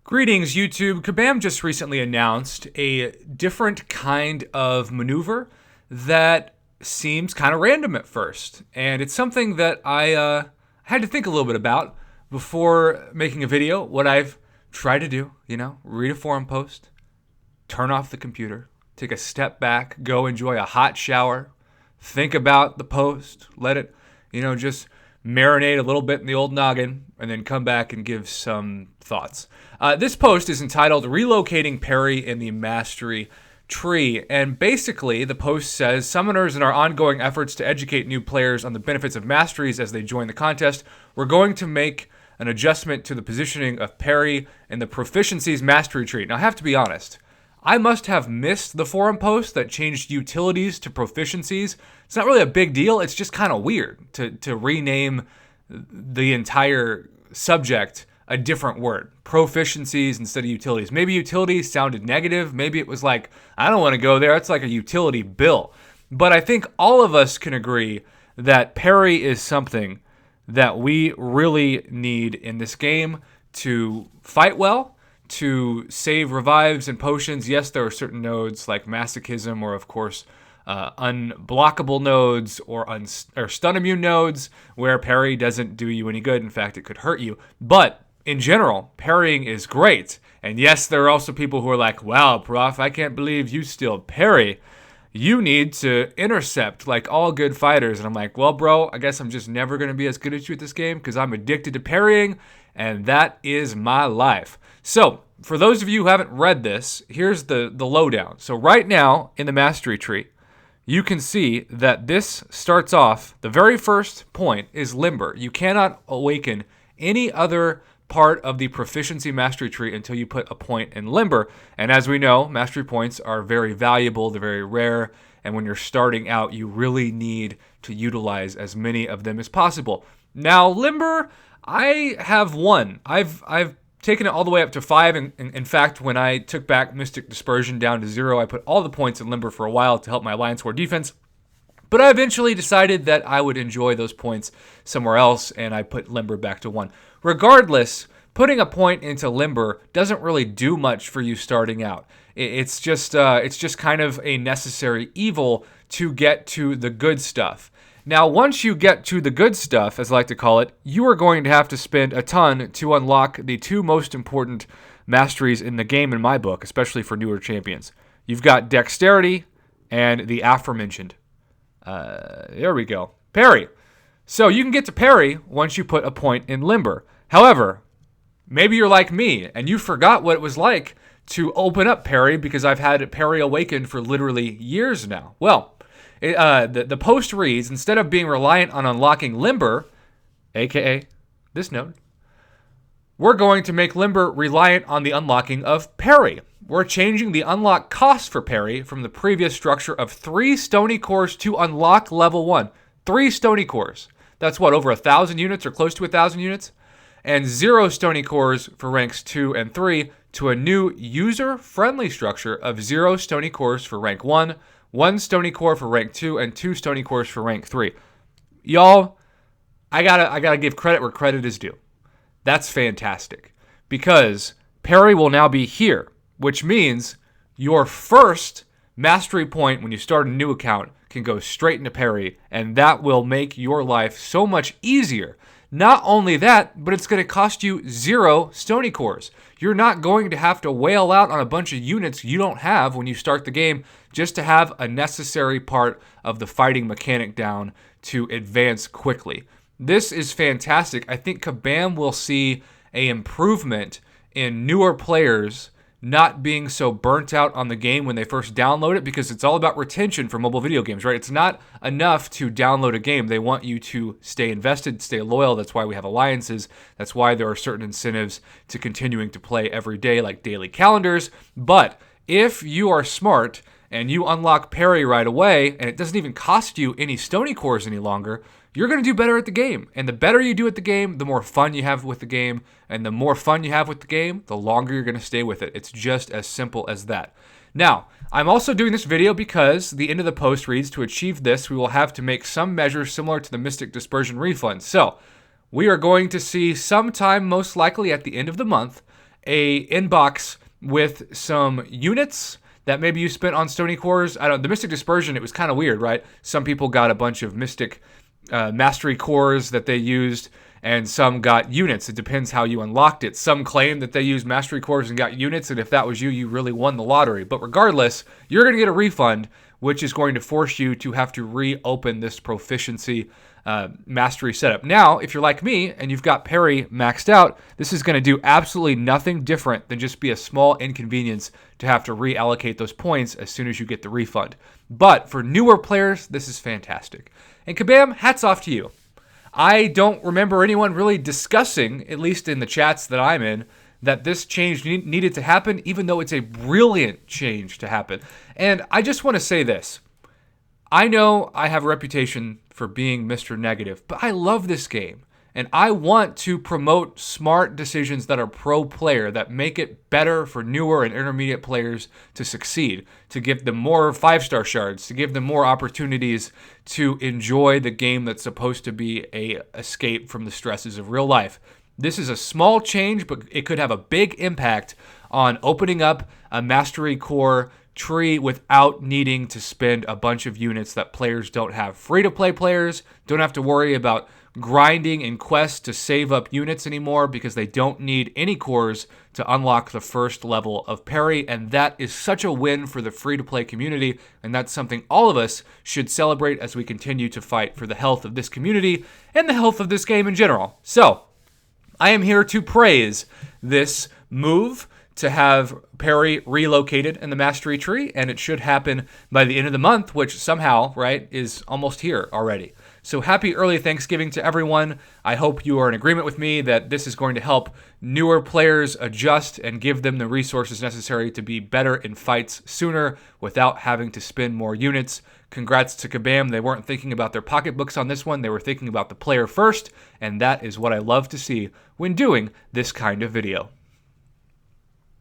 Greetings, YouTube. Kabam just recently announced a different kind of maneuver that seems kind of random at first. And it's something that I had to think a little bit about before making a video. What I've tried to do, read a forum post, turn off the computer, take a step back, go enjoy a hot shower, think about the post, let it, just marinate a little bit in the old noggin, and then come back and give some thoughts. This post is entitled Relocating Parry in the Mastery Tree. And basically, the post says, summoners, in our ongoing efforts to educate new players on the benefits of masteries as they join the contest, we're going to make an adjustment to the positioning of Parry in the proficiencies mastery tree. Now, I have to be honest. I must have missed the forum post that changed utilities to proficiencies. It's not really a big deal. It's just kind of weird to rename the entire subject a different word. Proficiencies instead of utilities. Maybe utilities sounded negative. Maybe it was like, I don't want to go there. It's like a utility bill. But I think all of us can agree that Parry is something that we really need in this game to fight well, to save revives and potions. Yes, there are certain nodes like masochism or, of course, unblockable nodes or stun immune nodes where parry doesn't do you any good. In fact, it could hurt you. But in general, parrying is great. And yes, there are also people who are like, wow, prof, I can't believe you still parry. You need to intercept like all good fighters. And I'm like, well, bro, I guess I'm just never going to be as good as you at this game because I'm addicted to parrying, and that is my life. So, for those of you who haven't read this, here's the lowdown. So right now, in the mastery tree, you can see that this starts off, the very first point is limber. You cannot awaken any other part of the proficiency mastery tree until you put a point in limber. And as we know, mastery points are very valuable, they're very rare, and when you're starting out, you really need to utilize as many of them as possible. Now, limber, I have one. I've taken it all the way up to 5. And in fact, when I took back Mystic Dispersion down to 0, I put all the points in limber for a while to help my Alliance War defense. But I eventually decided that I would enjoy those points somewhere else, and I put limber back to 1. Regardless, putting a point into limber doesn't really do much for you starting out. It's just kind of a necessary evil to get to the good stuff. Now, once you get to the good stuff, as I like to call it, you are going to have to spend a ton to unlock the 2 most important masteries in the game in my book, especially for newer champions. You've got dexterity and the aforementioned. There we go. Parry. So you can get to parry once you put a point in limber. However, maybe you're like me and you forgot what it was like to open up parry because I've had parry awakened for literally years now. Well, the post reads, instead of being reliant on unlocking limber, aka this node, we're going to make limber reliant on the unlocking of parry. We're changing the unlock cost for parry from the previous structure of 3 stony cores to unlock level 1. 3 stony cores. That's what, over 1,000 units or close to 1,000 units? And 0 stony cores for ranks 2 and 3 to a new user-friendly structure of 0 stony cores for rank 1, 1 stony core for rank 2, and 2 stony cores for rank 3. Y'all, I gotta give credit where credit is due. That's fantastic. Because parry will now be here, which means your first mastery point when you start a new account can go straight into parry, and that will make your life so much easier. Not only that, but it's going to cost you 0 stony cores. You're not going to have to wail out on a bunch of units you don't have when you start the game just to have a necessary part of the fighting mechanic down to advance quickly. This is fantastic. I think Kabam will see an improvement in newer players not being so burnt out on the game when they first download it, because it's all about retention for mobile video games, right? It's not enough to download a game. They want you to stay invested, stay loyal. That's why we have alliances. That's why there are certain incentives to continuing to play every day, like daily calendars. But if you are smart and you unlock parry right away, and it doesn't even cost you any stony cores any longer, you're going to do better at the game. And the better you do at the game, the more fun you have with the game. And the more fun you have with the game, the longer you're going to stay with it. It's just as simple as that. Now, I'm also doing this video because the end of the post reads, to achieve this, we will have to make some measures similar to the Mystic Dispersion refund. So, we are going to see sometime, most likely at the end of the month, a inbox with some units that maybe you spent on Stony Cores. I don't. The Mystic Dispersion, it was kind of weird, right? Some people got a bunch of Mystic Mastery Cores that they used, and some got units. It depends how you unlocked it. Some claim that they used Mastery Cores and got units, and if that was you, you really won the lottery. But regardless, you're going to get a refund, which is going to force you to have to reopen this proficiency mastery setup. Now, if you're like me and you've got Parry maxed out, this is going to do absolutely nothing different than just be a small inconvenience to have to reallocate those points as soon as you get the refund. But for newer players, this is fantastic. And Kabam, hats off to you. I don't remember anyone really discussing, at least in the chats that I'm in, that this change needed to happen, even though it's a brilliant change to happen. And I just want to say this. I know I have a reputation for being Mr. Negative, but I love this game. And I want to promote smart decisions that are pro-player, that make it better for newer and intermediate players to succeed, to give them more 5-star shards, to give them more opportunities to enjoy the game that's supposed to be a escape from the stresses of real life. This is a small change, but it could have a big impact on opening up a Mastery Core tree without needing to spend a bunch of units that players don't have. Free-to-play players don't have to worry about grinding in quests to save up units anymore because they don't need any cores to unlock the first level of Parry, and that is such a win for the free-to-play community, and that's something all of us should celebrate as we continue to fight for the health of this community and the health of this game in general. So, I am here to praise this move to have Parry relocated in the Mastery Tree, and it should happen by the end of the month, which somehow, right, is almost here already. So happy early Thanksgiving to everyone. I hope you are in agreement with me that this is going to help newer players adjust and give them the resources necessary to be better in fights sooner without having to spend more units. Congrats to Kabam. They weren't thinking about their pocketbooks on this one. They were thinking about the player first, and that is what I love to see when doing this kind of video.